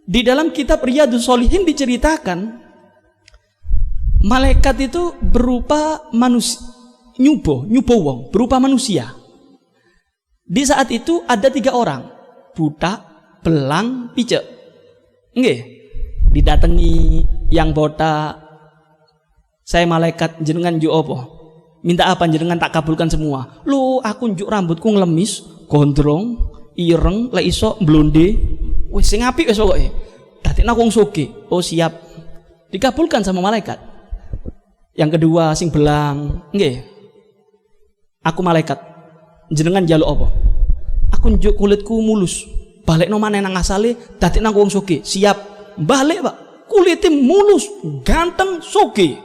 Di dalam kitab Riyadhus Shalihin diceritakan malaikat itu berupa manusia, nyubo wong, berupa manusia. Di saat itu ada 3 orang, buta, belang, picek. Nggih, didatangi yang botak, saya malaikat jenengan njuk apa? Minta apa jenengan tak kabulkan semua. Lu aku njuk rambutku nglemis, gondrong, ireng, lek iso blonde. Wis sing apik wis pokoke. Dadekna wong sugih. Oh siap. Dikabulkan sama malaikat. Yang kedua sing belang, nggih. Aku malaikat. Jenengan njaluk apa? Aku njuk kulitku mulus. Balekno maneh nang asale dadekna wong sugih. Siap. Balik, Pak. Kulitnya mulus, ganteng, sugih.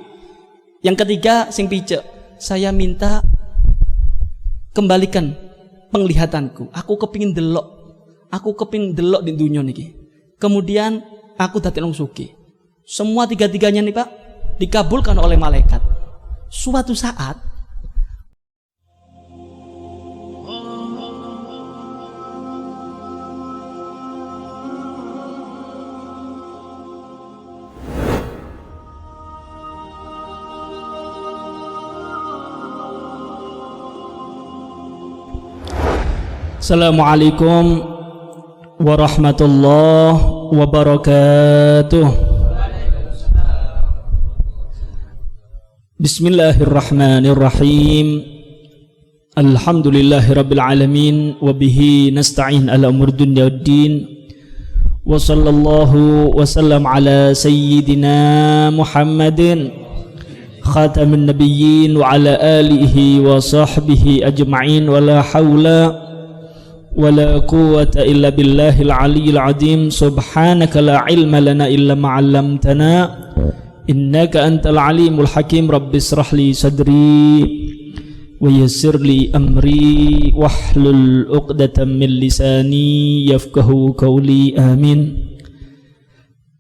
Yang ketiga sing picek. Saya minta kembalikan penglihatanku. Aku kepingin delok. Aku kepingin delok di dunia niki. Kemudian aku dadi wong sugih. Semua 3-tiganya nih Pak dikabulkan oleh malaikat. Suatu saat Assalamualaikum warahmatullahi wabarakatuh. Bismillahirrahmanirrahim. Alhamdulillahirabbil alamin wa bihi nasta'in ala umur dunya waddin. Wa sallallahu wa sallam ala sayyidina Muhammadin khatamin nabiyyin wa ala alihi wa sahbihi ajma'in wa la hawla wala quwwata illa billahil aliyyil azim. Subhanaka la ilma lana illa ma 'allamtana innaka antal alimul hakim. Rabbis shrah li sadri wa yassir li amri wahlul 'uqdatam min lisani yafqahu qawli. Amin.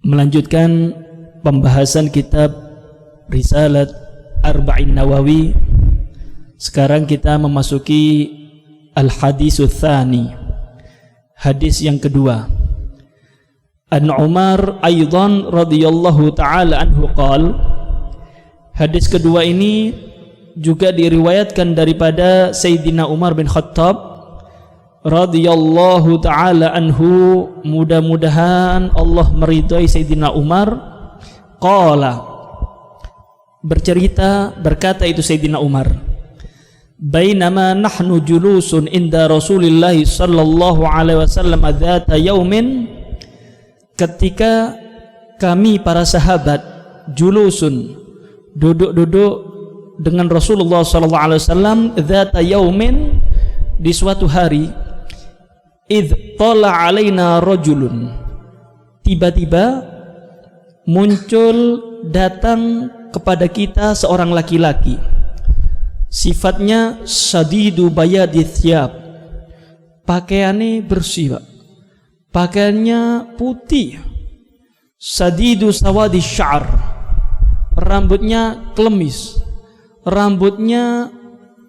Melanjutkan pembahasan kitab Risalat Arba'in Nawawi. Sekarang kita memasuki Al-Haditsus Tsani, hadis yang kedua. An Umar aidan radhiyallahu taala anhu qala. Hadis kedua ini juga diriwayatkan daripada Sayyidina Umar bin Khattab radhiyallahu taala anhu, mudah-mudahan Allah meridhai Sayyidina Umar. Qala, berkata itu Sayyidina Umar, bainama nahnu julusun inda Rasulillah sallallahu alaihi wasallam dzata yaumin, ketika kami para sahabat julusun duduk-duduk dengan Rasulullah sallallahu alaihi wasallam dzata yaumin, di suatu hari, id tala alaina rajulun, tiba-tiba muncul datang kepada kita seorang laki-laki, sifatnya sadidu bayadith thiyab, pakaiannya bersih Pak, pakaiannya putih, sadidu sawadi syar, rambutnya klemis, rambutnya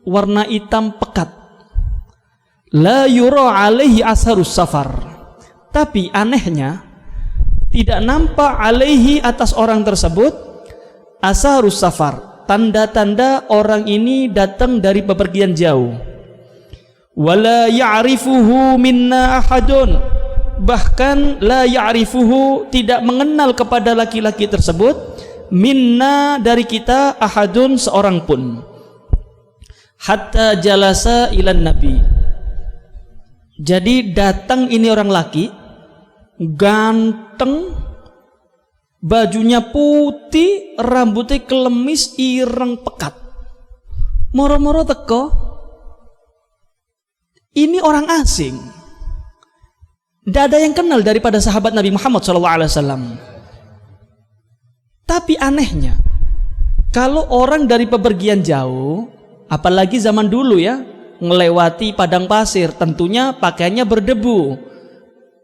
warna hitam pekat, la yura alaihi asharus safar, tapi anehnya tidak nampak alaihi atas orang tersebut asharus safar, tanda-tanda orang ini datang dari bepergian jauh. Wala ya'rifuhu minna ahadun, bahkan la ya'rifuhu, tidak mengenal kepada laki-laki tersebut, minna, dari kita, ahadun, seorang pun. Hatta jalasa ilan nabi, jadi datang ini orang laki ganteng, bajunya putih, rambutnya kelemis, ireng pekat, moro-moro teko. Ini orang asing, tidak ada yang kenal daripada sahabat Nabi Muhammad SAW. Tapi anehnya, kalau orang dari bepergian jauh, apalagi zaman dulu ya, melewati padang pasir, tentunya pakaiannya berdebu,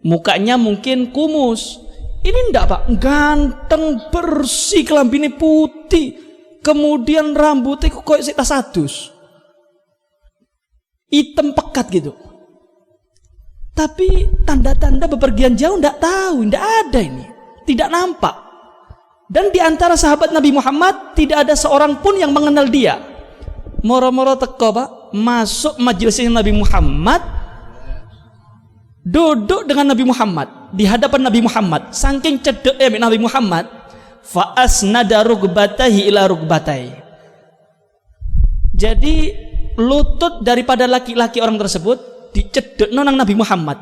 mukanya mungkin kumus. Ini enggak Pak, ganteng, bersih, kelambine putih, kemudian rambutnya kok sik tasadus, hitam pekat gitu. Tapi tanda-tanda bepergian jauh ndak tahu, ndak ada ini. Tidak nampak. Dan di antara sahabat Nabi Muhammad tidak ada seorang pun yang mengenal dia. Moro-moro teko, Pak, masuk majelisnya Nabi Muhammad, duduk dengan Nabi Muhammad di hadapan Nabi Muhammad. Saking cedeknya Nabi Muhammad, fa asnada rukbatahi ila rukbatai. Jadi lutut daripada laki-laki orang tersebut dicedek nonang Nabi Muhammad.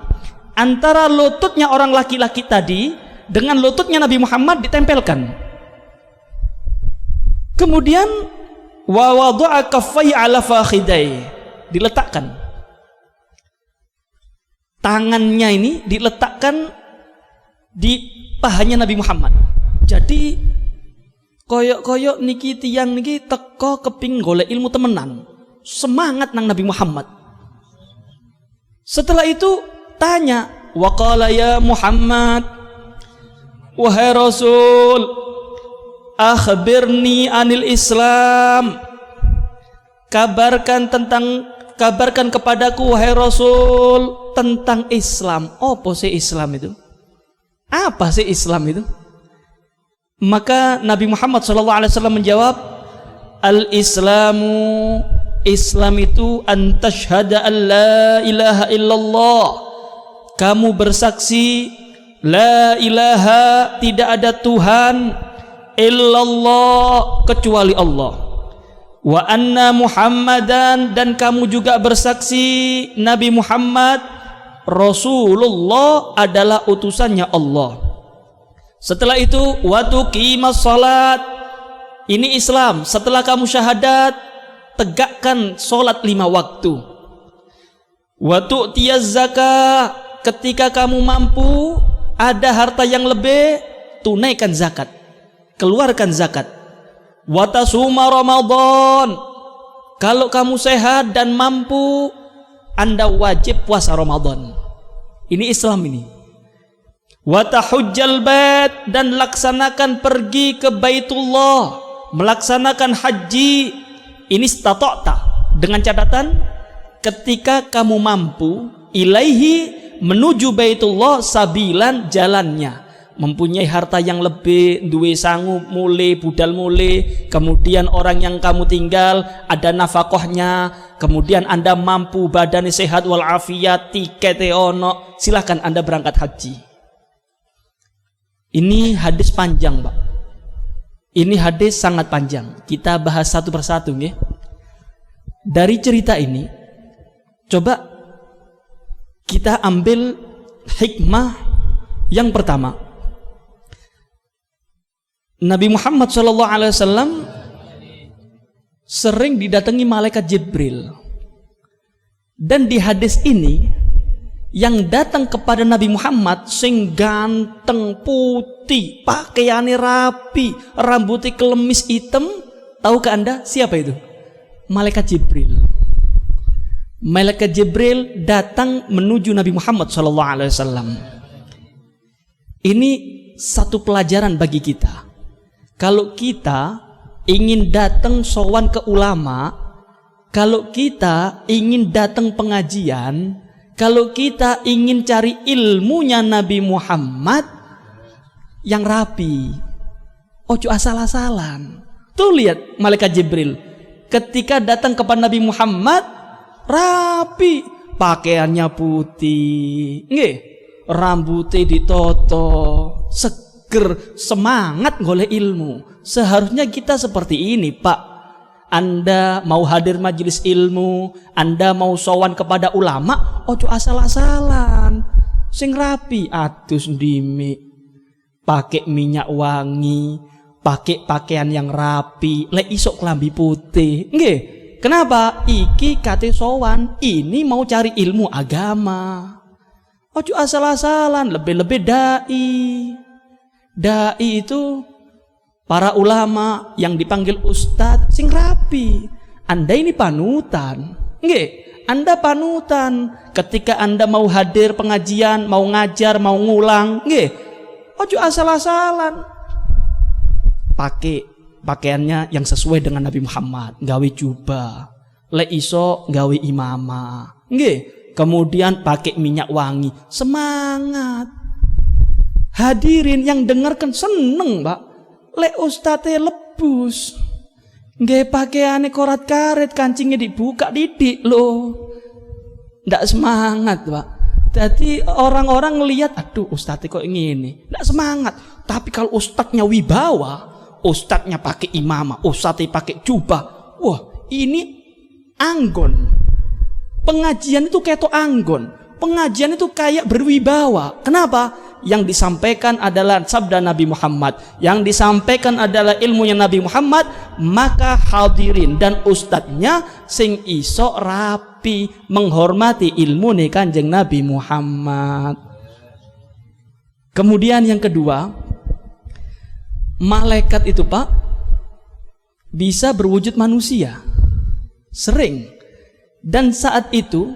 Antara lututnya orang laki-laki tadi dengan lututnya Nabi Muhammad ditempelkan. Kemudian wa wada'a kaffai ala fakhidai, diletakkan. Tangannya ini diletakkan di pahanya Nabi Muhammad. Jadi koyok-koyok niki tiyang niki teko keping golek ilmu temenan. Semangat nang Nabi Muhammad. Setelah itu tanya, wa qala ya Muhammad, wahai Rasul, akhbirni anil Islam. Kabarkan kepadaku wahai Rasul tentang Islam. Apa sih Islam itu? Apa sih Islam itu? Maka Nabi Muhammad SAW menjawab, al-Islamu, Islam itu an tashhada an la ilaha illallah, kamu bersaksi la ilaha, tidak ada Tuhan illallah, kecuali Allah, wa anna Muhammadan, dan kamu juga bersaksi Nabi Muhammad Rasulullah adalah utusannya Allah. Setelah itu wa tuqimas salat, ini Islam. Setelah kamu syahadat, tegakkan solat 5 waktu. Wa tu'tiyaz zakah, ketika kamu mampu, ada harta yang lebih, tunaikan zakat, keluarkan zakat. Wa tasuma Ramadan, kalau kamu sehat dan mampu, Anda wajib puasa Ramadan. Ini Islam ini. Wa tahujjal bait, dan laksanakan pergi ke Baitullah, melaksanakan haji. Ini stata'ta, dengan catatan ketika kamu mampu, ilaihi, menuju Baitullah, sabilan, jalannya, mempunyai harta yang lebih, duwe sangu mulai, budal mulai, kemudian orang yang kamu tinggal ada nafkahnya, kemudian Anda mampu, badannya sehat walafiat, tiketnya ono, silahkan Anda berangkat haji. Ini hadis panjang, Pak. Ini hadis sangat panjang. Kita bahas satu persatu, nggih. Dari cerita ini, coba kita ambil hikmah yang pertama. Nabi Muhammad SAW sering didatangi malaikat Jibril. Dan di hadis ini, yang datang kepada Nabi Muhammad sing ganteng, putih, pakaiannya rapi, rambutnya kelemis hitam, tahukah Anda siapa itu? Malaikat Jibril. Malaikat Jibril datang menuju Nabi Muhammad SAW. Ini satu pelajaran bagi kita. Kalau kita ingin datang sowan ke ulama, kalau kita ingin datang pengajian, kalau kita ingin cari ilmunya Nabi Muhammad yang rapi, ojo asal-asalan. Tuh lihat malaikat Jibril ketika datang kepada Nabi Muhammad, rapi, pakaiannya putih, nggih, rambutnya ditoto, seger, semangat golek ilmu. Seharusnya kita seperti ini, Pak. Anda mau hadir majelis ilmu, Anda mau sowan kepada ulama, ojo asal-asalan, sing rapi, atus ndimi, pakai minyak wangi, pakai pakaian yang rapi, lek isok kelambi putih, nggih. Kenapa? Iki kate sowan, ini mau cari ilmu agama. Ojo asal-asalan, lebih-lebih dai. Dai itu para ulama yang dipanggil ustadz sing rapi. Anda ini panutan, nggih. Anda panutan ketika Anda mau hadir pengajian, mau ngajar, mau ngulang, nggih. Ojo asal-asalan. Pakai pakaiannya yang sesuai dengan Nabi Muhammad, gawe jubah, lek iso gawe imamah, nggih. kemudian pakai minyak wangi, semangat. Hadirin yang dengarkan seneng, Pak. Lek ustadz lebus, nggak pakaiane korat karet, kancingnya dibuka didik loh, ndak semangat, Pak. Jadi orang-orang ngelihat, aduh ustadz kok ini, ndak semangat. Tapi kalau ustadznya wibawa, ustadznya pakai imamah, ustadznya pakai jubah, wah ini anggon. Pengajian itu kayak anggon. Pengajian itu kayak berwibawa. Kenapa? Yang disampaikan adalah sabda Nabi Muhammad, yang disampaikan adalah ilmunya Nabi Muhammad, maka hadirin dan ustadznya sing iso rapi menghormati ilmu nih Kanjeng Nabi Muhammad. Kemudian yang kedua, malaikat itu Pak bisa berwujud manusia, sering. Dan saat itu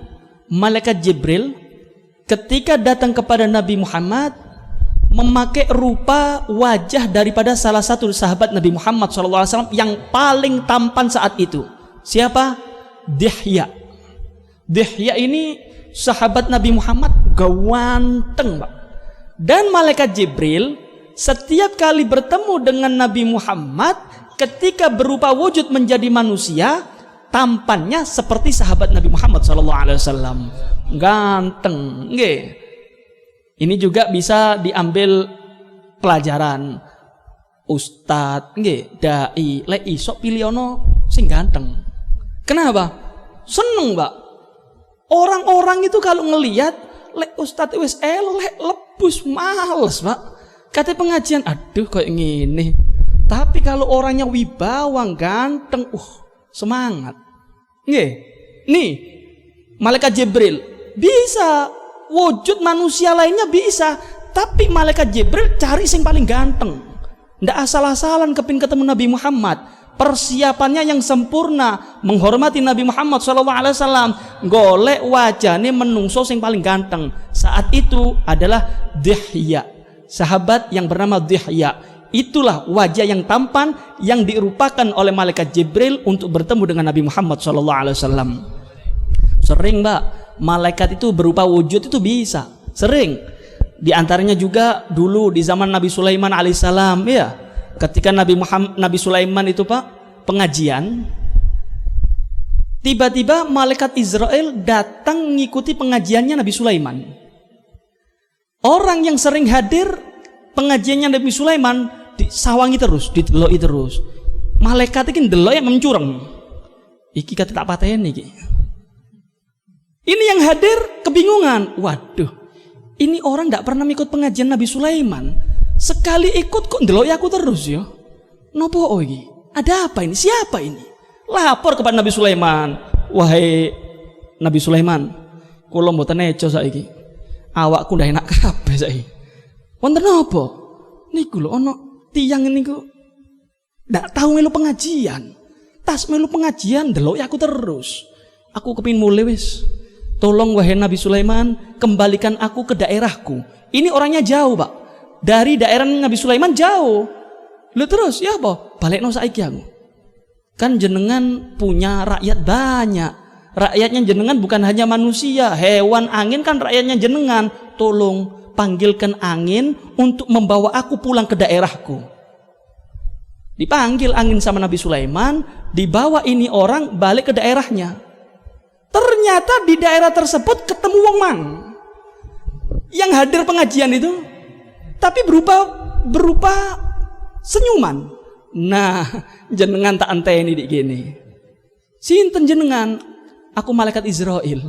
malaikat Jibril ketika datang kepada Nabi Muhammad memakai rupa wajah daripada salah satu sahabat Nabi Muhammad SAW yang paling tampan saat itu. Siapa? Dihya. Dihya ini sahabat Nabi Muhammad ganteng, Pak. Dan malaikat Jibril setiap kali bertemu dengan Nabi Muhammad ketika berupa wujud menjadi manusia, tampannya seperti sahabat Nabi Muhammad SAW, ganteng, nggih. Ini juga bisa diambil pelajaran. Ustadz, nggih, dai, lek iso piliono sing ganteng. Kenapa? Seneng, Pak. Orang-orang itu kalau ngelihat lek ustadz wis elek, lebus, males, Pak. Kata pengajian, aduh kayak gini. Tapi kalau orangnya wibawa, ganteng, semangat. Nggih. Nih, malaikat Jibril bisa, wujud manusia lainnya bisa, tapi malaikat Jibril cari sing paling ganteng. Ndak asal-asalan kepin ketemu Nabi Muhammad. Persiapannya yang sempurna menghormati Nabi Muhammad SAW. Golek wajahnya menungso sing paling ganteng. Saat itu adalah Dihya, sahabat yang bernama Dihya. Itulah wajah yang tampan yang dirupakan oleh malaikat Jibril untuk bertemu dengan Nabi Muhammad SAW. Sering, Mbak, malaikat itu berupa wujud itu bisa, sering. Di antaranya juga dulu di zaman Nabi Sulaiman alaihissalam, ya, ketika Nabi Sulaiman itu Pak pengajian, tiba-tiba malaikat Israel datang mengikuti pengajiannya Nabi Sulaiman. Orang yang sering hadir pengajiannya Nabi Sulaiman disawangi terus, dideloi terus. Malaikat iki ndelok yang mencurang. Iki kata tak pateni iki. Ini yang hadir kebingungan. Waduh, ini orang tidak pernah ikut pengajian Nabi Sulaiman. Sekali ikut kok ndelok aku terus ya. Nopo iki? Ada apa ini? Siapa ini? Lapor kepada Nabi Sulaiman. Wahai Nabi Sulaiman, kula mboten nejo saiki. Awakku ndak enak kabeh saiki. Wonten napa? Niku lho ana tiyang niku ndak tahu melu pengajian. Tas melu pengajian ndelok aku terus. Aku kepin mulai wis. Tolong wahai Nabi Sulaiman, kembalikan aku ke daerahku. Ini orangnya jauh, Pak. Dari daerah Nabi Sulaiman jauh. Lu terus ya apa? Balekno saiki aku. Kan jenengan punya rakyat banyak. Rakyatnya jenengan bukan hanya manusia, hewan, angin kan rakyatnya jenengan. Tolong panggilkan angin untuk membawa aku pulang ke daerahku. Dipanggil angin sama Nabi Sulaiman, dibawa ini orang balik ke daerahnya. Ternyata di daerah tersebut ketemu wong mang yang hadir pengajian itu, tapi berupa senyuman. Nah, jenengan tak anteni dik gini. Sinten jenengan? Aku malaikat Israel.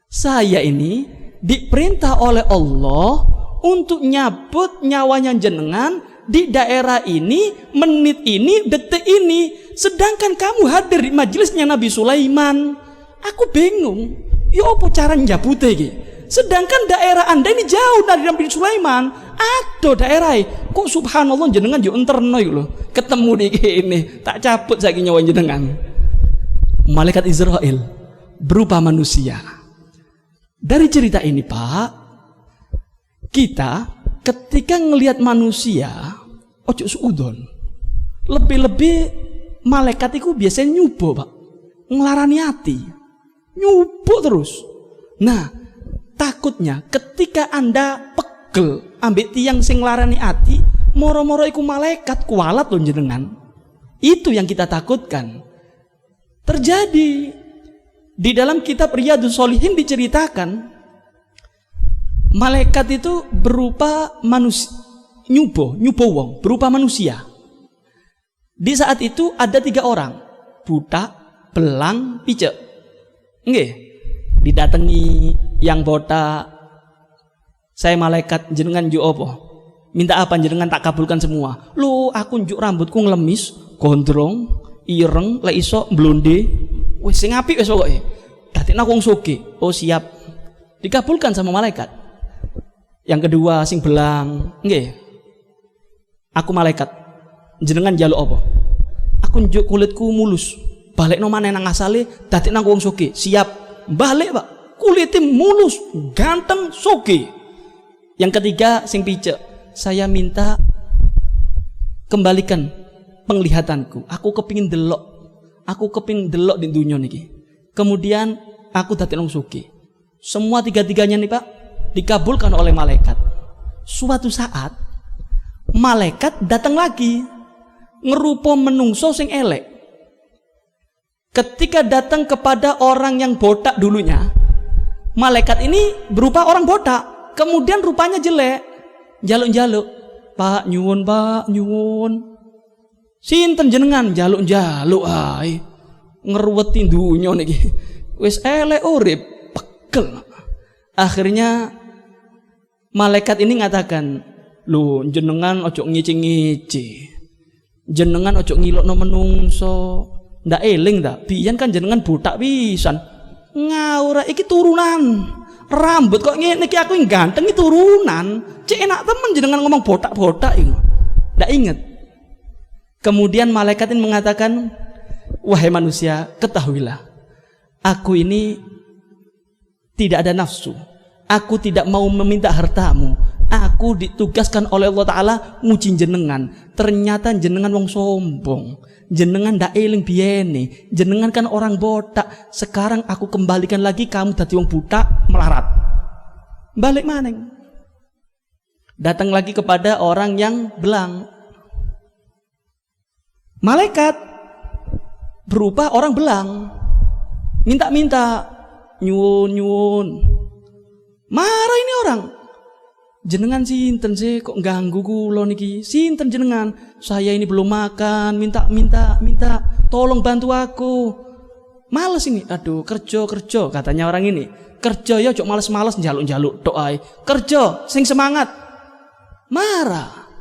Saya ini diperintah oleh Allah untuk nyabut nyawanya jenengan di daerah ini, menit ini, detik ini. Sedangkan kamu hadir di majelisnya Nabi Sulaiman. Aku bingung. Ya apa cara njabute iki? Sedangkan daerah Anda ini jauh dari Nabi Sulaiman. Aduh daerah kok subhanallah jenengan yo enterno iku lho. Ketemu di ini, tak cabut saiki nyawa jenengan. Malaikat Israel berupa manusia. Dari cerita ini, Pak, kita ketika ngelihat manusia ojo suudon. Lebih-lebih malaikat itu biasanya nyubo, Pak. Ngelarani hati. Nyubo terus. Nah, takutnya ketika Anda pegel ambek tiang sing larani ati, moro-moro iku malaikat kualat lho jenengan. Itu yang kita takutkan. Terjadi di dalam kitab Riyadhus Shalihin diceritakan malaikat itu berupa manusia, nyubo wong, berupa manusia. Di saat itu ada 3 orang, buta, belang, picek. Nggih, didatangi yang botak, saya malaikat jenengan njuk apa? Minta apa jenengan tak kabulkan semua. Lu aku njuk rambutku nglemis, gondrong, ireng, lek iso blonde. Wis sing apik wis pokoke. Dadekna wong sugih. Oh siap. Dikabulkan sama malaikat. Yang kedua sing belang, nggih. Aku malaikat. Jenengan njaluk apa? Aku njuk kulitku mulus. Balekno maneh nang asale dadekna wong sugih. Siap. Balik, Pak. Kulitnya mulus, ganteng, sugih. Yang ketiga sing picek. Saya minta kembalikan penglihatanku. Aku kepingin delok. Aku kepingin delok di dunia niki. Kemudian aku dadi wong sugih. Semua 3-tiganya nih Pak dikabulkan oleh malaikat. Suatu saat malaikat datang lagi ngerupa menungso sing elek. Ketika datang kepada orang yang botak dulunya, malaikat ini berupa orang botak. Kemudian rupanya jelek. Jaluk-jaluk, Pak nyuwun, Pak nyuwun. Sinten jenengan jaluk-jaluk ae. Ngeruweti dunya niki. Wis elek urip, pegel. Akhirnya malaikat ini ngatakan, "Lho, jenengan ojo ngici-ngici. Jenengan ojo ngilokno menungso. Ndak eling ta? Biyen kan jenengan botak pisan. Ngawur iki turunan. Rambut kok ngene iki aku ganteng iki turunan. Cek enak temen jenengan ngomong botak-botak iku." Ndak inget. Kemudian malaikat ini mengatakan, "Wahai manusia, ketahuilah, aku ini tidak ada nafsu. Aku tidak mau meminta hartamu. Aku ditugaskan oleh Allah Ta'ala nguji jenengan. Ternyata jenengan wong sombong. Jenengan ndak eling biyene. Jenengan kan orang botak. Sekarang aku kembalikan lagi kamu dadi wong buta melarat." Balik maneng. Datang lagi kepada orang yang belang. Malaikat berupa orang belang. Minta-minta, nyuwun. Marah ini orang. Jenengan sinten sih kok ganggu kula niki? Sinten jenengan? Saya ini belum makan, minta. Tolong bantu aku. Males ini. Aduh, kerja katanya orang ini. Kerja ya cok males-males njaluk-njaluk tok ae. Kerja sing semangat. Marah.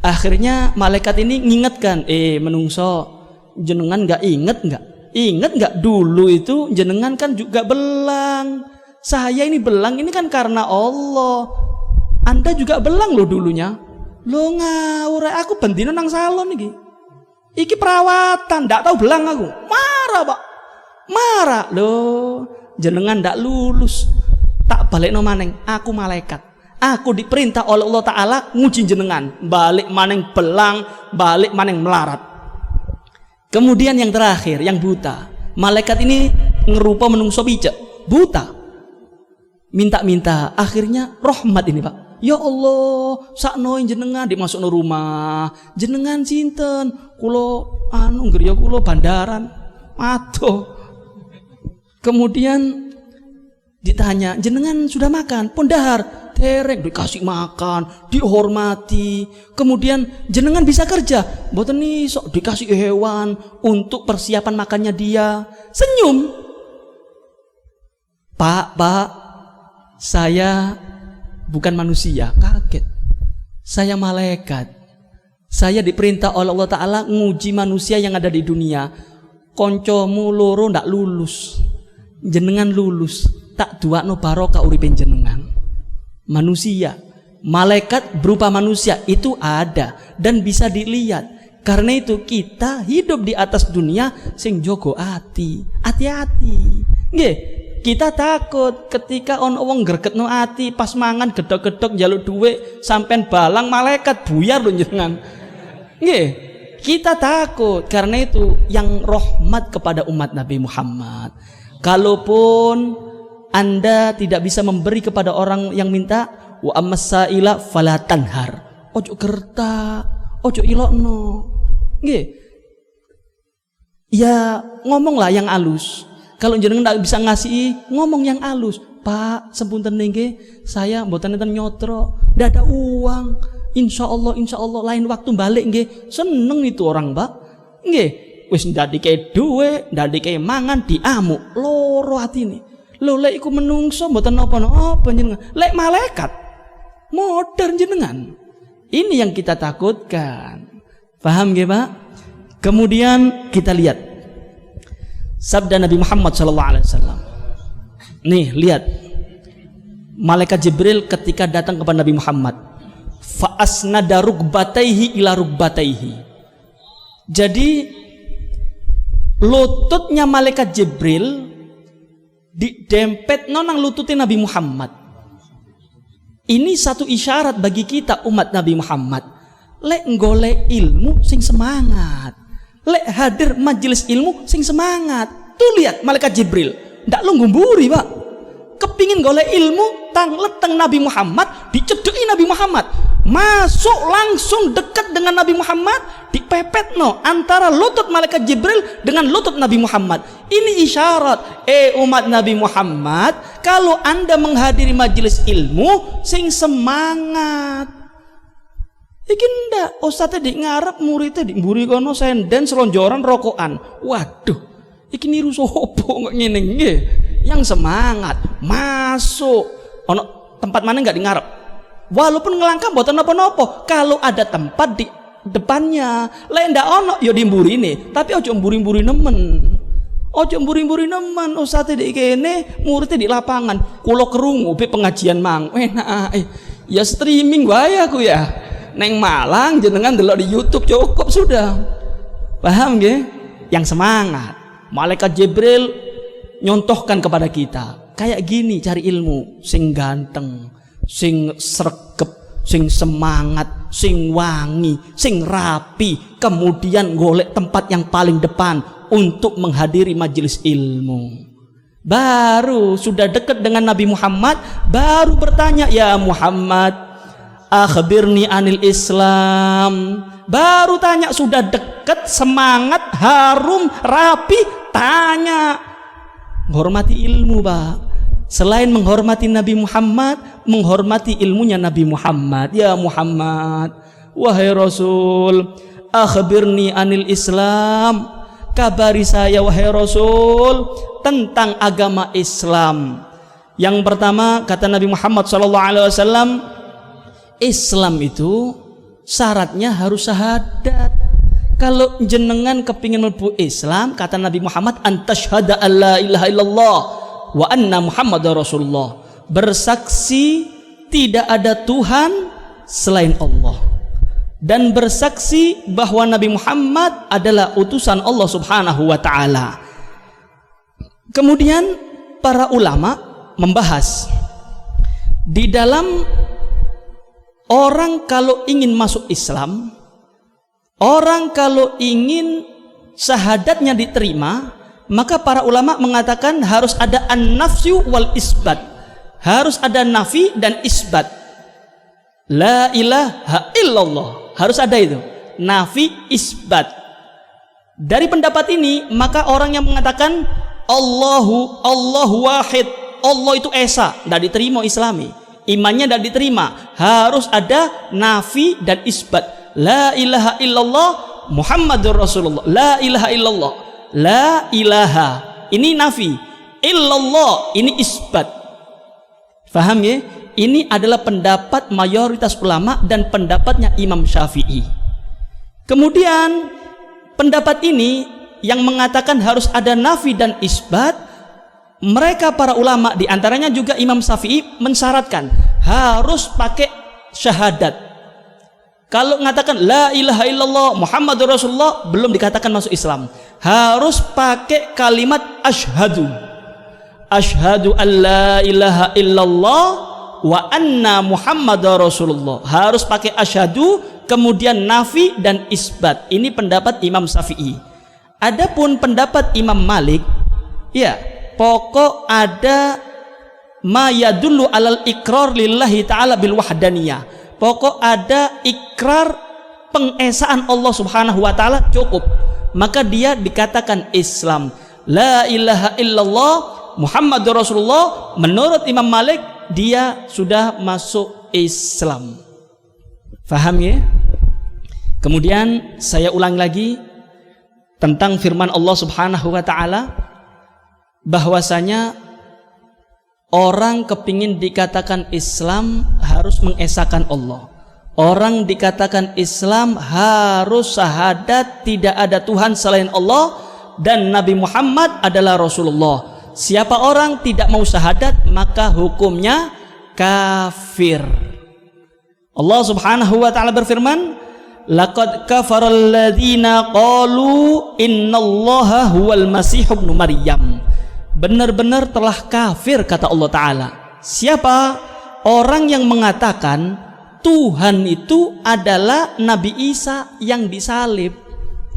Akhirnya malaikat ini ngingetkan, menungso, jenengan inget nggak dulu itu jenengan kan juga belang. Saya ini belang ini kan karena Allah. Anda juga belang loh dulunya. Lo ngawur, aku bendino nang salon iki perawatan, ndak tahu belang aku. Marah Pak, marah loh. Jenengan ndak lulus, tak balik no maneng. Aku malaikat. Aku diperintah oleh Allah Ta'ala nguji jenengan. Balik maneng belang, balik maneng melarat. Kemudian yang terakhir, yang buta. Malaikat ini ngerupa menungso picek, buta. Minta-minta, akhirnya rahmat ini Pak. Ya Allah, saknoin jenengan dimasukno rumah. Jenengan sinten? Kulo griya kulo bandaran. Aduh. Kemudian ditanya, jenengan sudah makan? Pun dahar. Dereng dikasih makan, dihormati. Kemudian jenengan bisa kerja, mboten iso dikasih hewan untuk persiapan makannya dia. Senyum. Pak, saya bukan manusia. Kaget. Saya malaikat. Saya diperintah oleh Allah Ta'ala nguji manusia yang ada di dunia. Koncomu loro ndak lulus, jenengan lulus. Tak duakno barokah uripin jenengan. Manusia, malaikat berupa manusia itu ada dan bisa dilihat. Karena itu kita hidup di atas dunia sing jogo ati, hati-hati. Nggih, kita takut ketika ono wong gregetno ati pas mangan gedok-gedok njaluk dhuwit sampean balang malaikat buyar lho jenengan. Nggih, kita takut. Karena itu yang rahmat kepada umat Nabi Muhammad. Kalaupun Anda tidak bisa memberi kepada orang yang minta, wa ammasaila fala tanhar. Ojo gertak, ojo ilokno. Nggih. Ya ngomonglah yang halus. Kalau jenengan tidak bisa ngasih, ngomong yang halus. Pak, sepunten nggih, saya mboten enten nyotro, ndak ada uang. Insya Allah lain waktu balik nggih. Seneng itu orang, Pak. Nggih, wis ndak dikei dhuwit, ndak dikei mangan diamuk, loro atine. Lho lek iku menungso mboten napa-napa jenengan. Lek malaikat modern jenengan. Ini yang kita takutkan. Paham nggih, Pak? Kemudian kita lihat sabda Nabi Muhammad SAW. Nih, lihat. Malaikat Jibril ketika datang kepada Nabi Muhammad, fa asnada rukbataihi ila rukbataihi. Jadi lututnya malaikat Jibril didempet nonang lututnya Nabi Muhammad. Ini satu isyarat bagi kita umat Nabi Muhammad. Lek golek ilmu sing semangat, lek hadir majelis ilmu sing semangat. Tuh lihat malaikat Jibril ndak lu ngumburi, Pak. Kepingin golek ilmu leteng Nabi Muhammad, dicedeki Nabi Muhammad, masuk langsung dekat dengan Nabi Muhammad, dipepet antara lutut malaikat Jibril dengan lutut Nabi Muhammad. Ini isyarat, umat Nabi Muhammad, kalau Anda menghadiri majelis ilmu sing semangat. Iki ndak ustadz di ngarep, muridnya di mburi kono senden selonjoran rokokan. Waduh, iki niru sopo kok ngene nggih. Yang semangat masuk ono tempat mana nggak di ngarep, walaupun ngelangkah mboten napa-napa, kalau ada tempat di depannya lek ndak ono ya dimburine, tapi ojo mburi-mburi nemen, ojo mburi-mburi nemen. Ustaz di kene muridnya di lapangan, kula kerungu be pengajian mang enak ya streaming wae aku ya neng Malang, jenengan delok di YouTube cukup sudah. Paham nggih? Yang semangat malaikat Jibril nyontohkan kepada kita kayak gini, cari ilmu sing ganteng, sing sregep, sing semangat, sing wangi, sing rapi, kemudian golek tempat yang paling depan untuk menghadiri majelis ilmu. Baru sudah dekat dengan Nabi Muhammad, baru bertanya, ya Muhammad akhbirni anil Islam. Baru tanya, sudah dekat, semangat, harum, rapi, tanya. Menghormati ilmu, Pak. Selain menghormati Nabi Muhammad, menghormati ilmunya Nabi Muhammad. Ya Muhammad, wahai Rasul, akhbirni anil Islam. Kabari saya wahai Rasul tentang agama Islam. Yang pertama kata Nabi Muhammad SAW, Islam itu syaratnya harus syahadat. Kalau jenengan kepingin mlebu Islam, kata Nabi Muhammad, antasyhada alla ilaha illallah wa anna Muhammadar Rasulullah. Bersaksi tidak ada Tuhan selain Allah, dan bersaksi bahwa Nabi Muhammad adalah utusan Allah Subhanahu wa taala. Kemudian para ulama membahas di dalam orang kalau ingin masuk Islam, orang kalau ingin syahadatnya diterima, maka para ulama mengatakan harus ada an-nafyu wal isbat. Harus ada nafi dan isbat. La ilaha illallah. Harus ada itu. Nafi, isbat. Dari pendapat ini, maka orang yang mengatakan Allahu wahid, Allah itu esa, tidak diterima Islami. Imannya tidak diterima. Harus ada nafi dan isbat. La ilaha illallah Muhammadur Rasulullah. La ilaha illallah. La ilaha ini nafi, illallah ini isbat. Faham ya? Ini adalah pendapat mayoritas ulama dan pendapatnya Imam Syafi'i. Kemudian pendapat ini yang mengatakan harus ada nafi dan isbat, mereka para ulama diantaranya juga Imam Syafi'i mensyaratkan harus pakai syahadat. Kalau mengatakan la ilaha illallah Muhammadur Rasulullah belum dikatakan masuk Islam. Harus pakai kalimat asyhadu. Asyhadu an la ilaha illallah wa anna Muhammadar Rasulullah. Harus pakai asyhadu, kemudian nafi dan isbat. Ini pendapat Imam Syafi'i. Adapun pendapat Imam Malik, ya, pokok ada ma yadullu alal ikrar lillahi ta'ala bil wahdaniyah. Pokok ada ikrar pengesaan Allah Subhanahu wa taala cukup, maka dia dikatakan Islam. La ilaha illallah Muhammadur Rasulullah, menurut Imam Malik dia sudah masuk Islam. Faham ya? Kemudian saya ulang lagi tentang firman Allah Subhanahu wa taala bahwasanya orang kepingin dikatakan Islam harus mengesahkan Allah. Orang dikatakan Islam harus syahadat tidak ada Tuhan selain Allah dan Nabi Muhammad adalah Rasulullah. Siapa orang tidak mau syahadat maka hukumnya kafir. Allah Subhanahu wa taala berfirman, laqad kafaral ladzina qalu innallaha huwal masih ibnu Maryam. Benar-benar telah kafir kata Allah taala. Siapa? Orang yang mengatakan Tuhan itu adalah Nabi Isa yang disalib.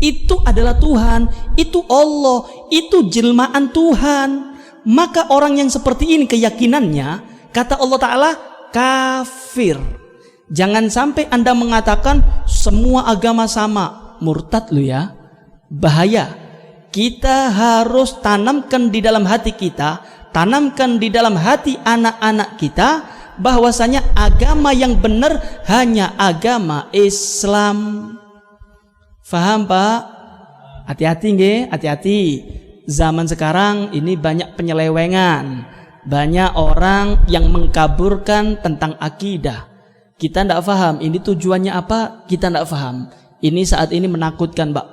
Itu adalah Tuhan, itu Allah, itu jelmaan Tuhan. Maka orang yang seperti ini keyakinannya, kata Allah Ta'ala, kafir. Jangan sampai Anda mengatakan semua agama sama, murtad lu ya. Bahaya. Kita harus tanamkan di dalam hati kita, tanamkan di dalam hati anak-anak kita bahwasanya agama yang benar hanya agama Islam. Faham Pak? Hati-hati nggih, hati-hati. Zaman sekarang ini banyak penyelewengan, banyak orang yang mengkaburkan tentang akidah. Kita tidak paham ini tujuannya apa, kita tidak paham. Ini saat ini menakutkan Pak.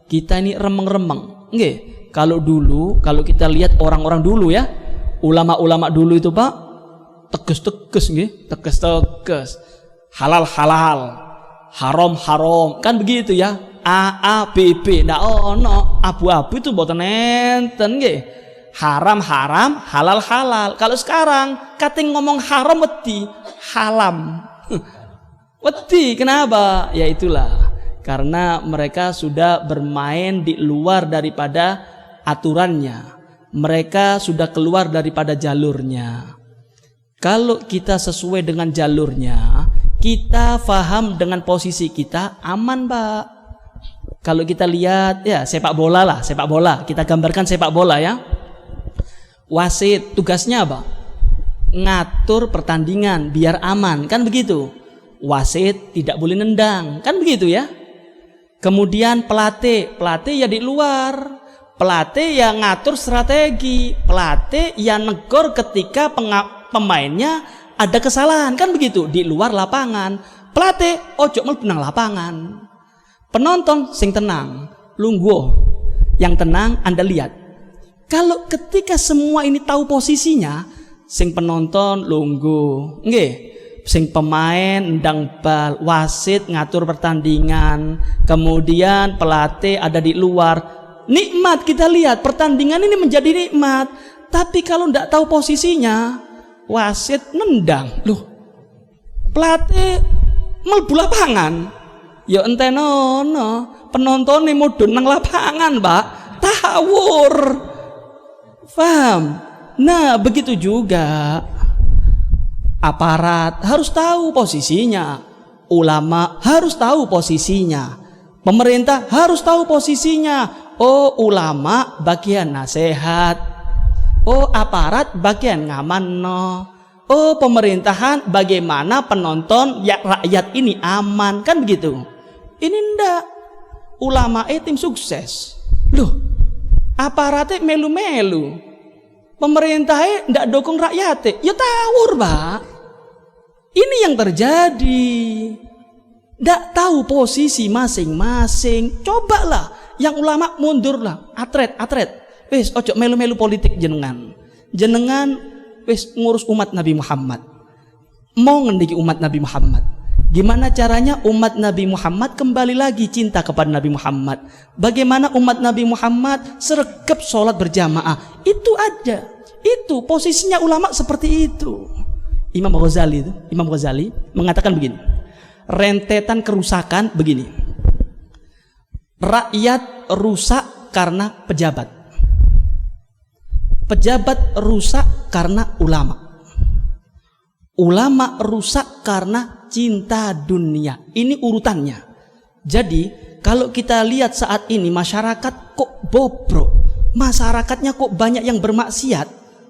Kita ini remeng-remeng. Nggih, kalau dulu, kalau kita lihat orang-orang dulu ya, ulama-ulama dulu itu Pak, tegas-tegas nggih, tegas-tegas. Halal-halal, haram-haram, kan begitu ya. A B B, ndak ono abu-abu itu mboten enten nggih. Haram-haram, halal-halal. Kalau sekarang kating ngomong haram wedi, halam. Wedi, kenapa? Ya itulah. Karena mereka sudah bermain di luar daripada aturannya. Mereka sudah keluar daripada jalurnya. Kalau kita sesuai dengan jalurnya, kita faham dengan posisi kita, aman Pak. Kalau kita lihat ya sepak bola lah, sepak bola. Kita gambarkan sepak bola ya. Wasit tugasnya apa? Ngatur pertandingan biar aman, kan begitu. Wasit tidak boleh nendang, kan begitu ya. Kemudian pelatih ya di luar. Pelatih yang ngatur strategi, pelatih yang negor ketika pemainnya ada kesalahan, kan begitu, di luar lapangan. Pelatih ojo mlebu nang lapangan. Penonton sing tenang, lungguh. Yang tenang Anda lihat. Kalau ketika semua ini tahu posisinya, sing penonton lungguh, nggih. Sing pemain ndang bal, wasit ngatur pertandingan, kemudian pelatih ada di luar. Nikmat kita lihat pertandingan ini menjadi nikmat. Tapi kalau ndak tahu posisinya, wasit nendang, loh. Pelatih mlebu lapangan. Ya entenono, penonton ini mudun nang lapangan, Pak. Tawur. Paham? Nah, begitu juga aparat harus tahu posisinya. Ulama harus tahu posisinya. Pemerintah harus tahu posisinya. Oh, ulama bagian nasihat. Oh, aparat bagian ngamanno. Oh, pemerintahan bagaimana penonton ya rakyat ini aman, kan begitu. Ini ndak. Ulama tim sukses. Loh, aparatnya melu-melu. Pemerintahnya ndak dukung rakyatnya. Ya tawur, Pak. Ini yang terjadi. Ndak tahu posisi masing-masing. Cobalah yang ulama mundurlah. Atret. Wis ojo melu-melu politik jenengan. Jenengan wis ngurus umat Nabi Muhammad. Mau ngendiki umat Nabi Muhammad. Gimana caranya umat Nabi Muhammad kembali lagi cinta kepada Nabi Muhammad? Bagaimana umat Nabi Muhammad sregep sholat berjamaah? Itu ada. Itu posisinya ulama seperti itu. Imam Ghazali mengatakan begini. Rentetan kerusakan begini. Rakyat rusak karena pejabat. Pejabat rusak karena ulama. ulama rusak karena cinta dunia. Ini urutannya. Jadi kalau kita lihat saat ini masyarakat kok bobrok, masyarakatnya kok banyak yang bermaksiat,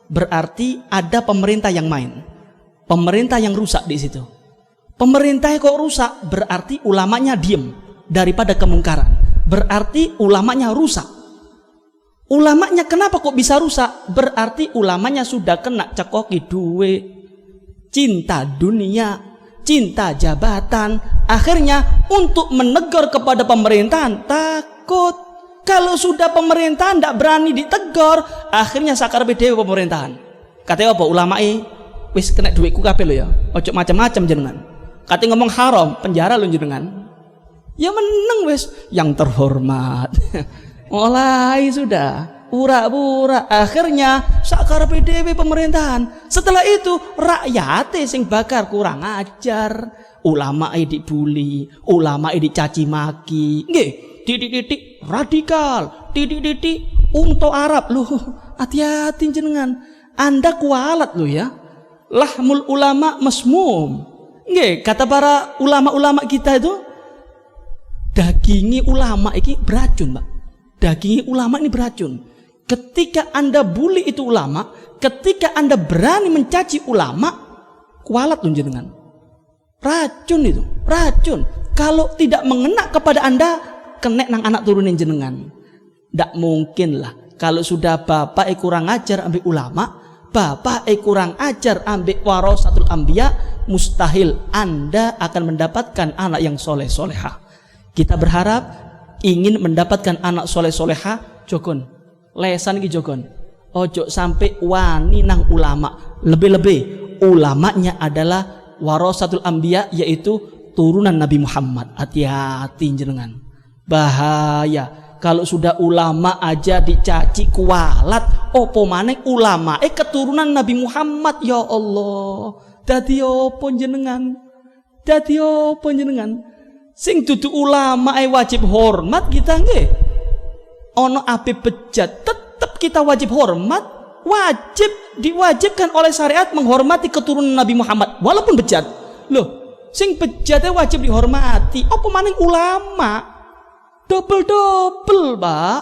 berarti ada pemerintah yang main, pemerintah yang rusak di situ. Pemerintah kok rusak, berarti ulamanya diem daripada kemungkaran, berarti ulamanya rusak. Ulamanya kenapa kok bisa rusak? Berarti ulamanya sudah kena cekoki duit, cinta dunia, cinta jabatan. Akhirnya untuk menegur kepada pemerintahan takut. Kalau sudah pemerintahan tidak berani ditegur, akhirnya sakar dewe pemerintahan. Katanya apa? Ulamae wis kena duitku kabeh lho ya. Ojo macam-macam jenengan. Katanya ngomong haram, penjara lho jenengan. Ya meneng wis yang terhormat. Mulai sudah pura-pura, akhirnya sakar dewe pemerintahan. Setelah itu rakyat sing bakar kurang ajar, ulama dibully, ulama dicaci maki, nggih, titik-titik radikal, titik-titik unta Arab. Loh, hati-hati jenengan, Anda kualat loh ya. Lahmul ulama masmum, nggih, kata para ulama-ulama kita itu, dagingi ulama ini beracun, Pak. Dagingi ulama ini beracun. Ketika Anda bully itu ulama, ketika Anda berani mencaci ulama, kualat tuh jenengan. Racun itu, racun. Kalau tidak mengena kepada Anda, kena nang anak turunin jenengan. Tidak mungkin lah. Kalau sudah bapak kurang ajar ambil ulama, bapak kurang ajar ambil warasatul anbiya, mustahil Anda akan mendapatkan anak yang soleh solehah. Kita berharap ingin mendapatkan anak soleh soleha, jogon lesan iki jogon, ojo sampai wani nang ulama. Lebih-lebih ulamanya adalah warasatul anbiya, yaitu turunan Nabi Muhammad. Hati-hati jenengan, bahaya kalau sudah ulama aja dicaci kualat, opo maneh ulama keturunan Nabi Muhammad. Ya Allah, dadi opo jenengan, dadi opo jenengan. Sing dudu ulama wajib hormat kita nggih. Ono ape bejat tetap kita wajib hormat, wajib diwajibkan oleh syariat menghormati keturunan Nabi Muhammad walaupun bejat. Loh, sing bejatnya wajib dihormati. Apa maning ulama? Double, Pak.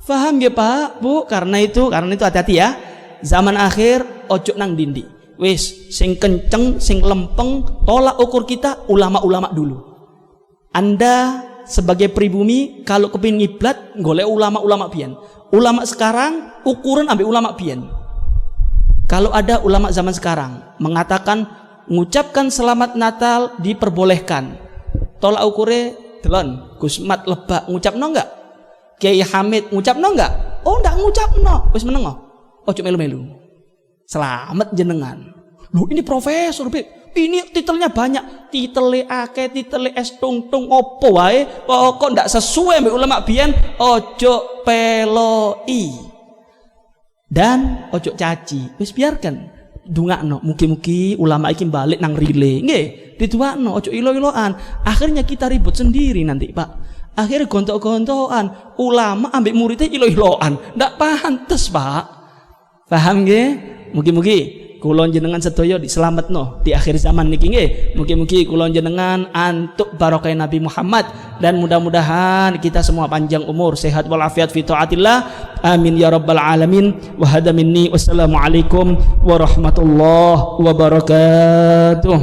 Paham ya, Pak? Bu, karena itu hati-hati ya. Zaman akhir ojo nang dindi. Wis sing kenceng, sing lempeng, tolak ukur kita ulama-ulama dulu. Anda sebagai pribumi kalau kepingin ngiblat golek ulama-ulama biyen. Ulama sekarang ukuran ambil ulama biyen. Kalau ada ulama zaman sekarang mengatakan mengucapkan selamat Natal diperbolehkan, tolak ukure delon Gus Mat Lebak ngucapno enggak? Kiai Hamid ngucapno enggak? Oh ndak ngucapno, wis meneng. Ojo melu-melu. Selamat jenengan. Loh ini profesor, Beb. Ini titelnya banyak, titele akeh, titele es tung-tung opo wae, kok ndak sesuai mbek ulama biyen, ojo peloi. Dan ojo caci. Wis biarkan. Dungakno, mugi-mugi ulama iki balik nang rile. Nggih, dituakno, ojo ilo-iloan. Akhirnya kita ribut sendiri nanti, Pak. Akhirnya gontok-gontokan, ulama ambek muridnya ilo-iloan. Ndak pantes, Pak. Paham nggih? Mugi-mugi kula jenengan sedaya diselametno di akhir zaman niki nggih. Mugi-mugi kula jenengan antuk barokah Nabi Muhammad, dan mudah-mudahan kita semua panjang umur, sehat walafiat fi taatillah. Amin ya rabbal alamin. Wa hada minni, wassalamu alaikum warahmatullahi wabarakatuh.